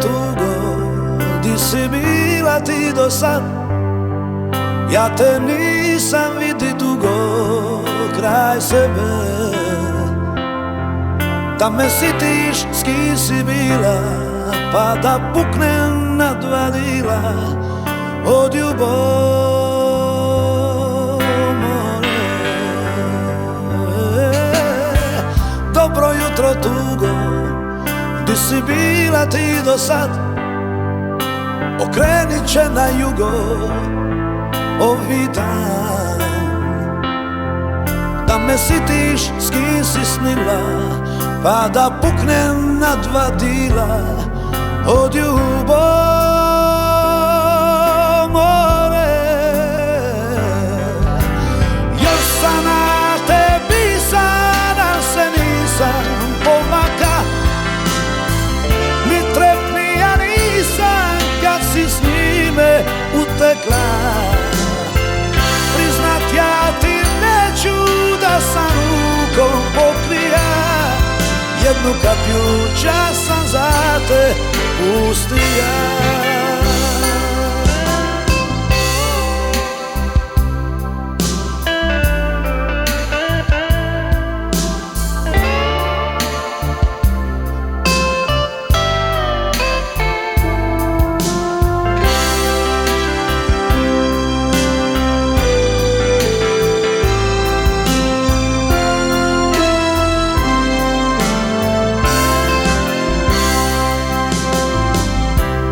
tugo, di si bila ti do sad? Ja te nisam vidi dugo kraj sebe, da me sitiš s kim si bila, pa da puknem na dva dila od ljubomore. Dobro jutro tugo, di si bila ti do sad? Okrenit će na jugo ovi dan, da me sitiš s kim si snila, pa da puknem na dva dila od ljubomore. Još sam na tebi sada se nisam pomaka, ni trepnija nisam kad si s njime utekla. Priznat ja ti neću da sam rukom pokrija, jednu kaplju čas sam za te pustija.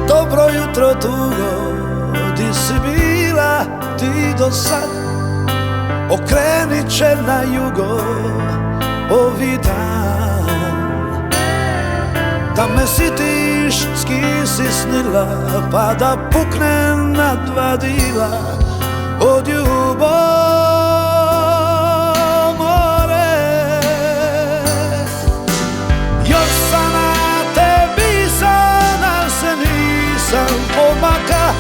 Dobro jutro tugo, di si bila ti do sad? Okrenit će na jugo ovi dan, da me sitiš s kim si snila, pa da puknem na dva dila od ljubomore. Još sam na tebi sada se nisam pomaka,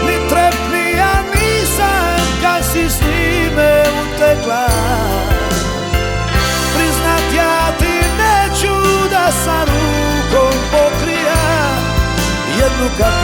ni trepnija nisam kad si s njime utekla. Priznat ja ti neću da sam rukom pokrija, jednu kaplju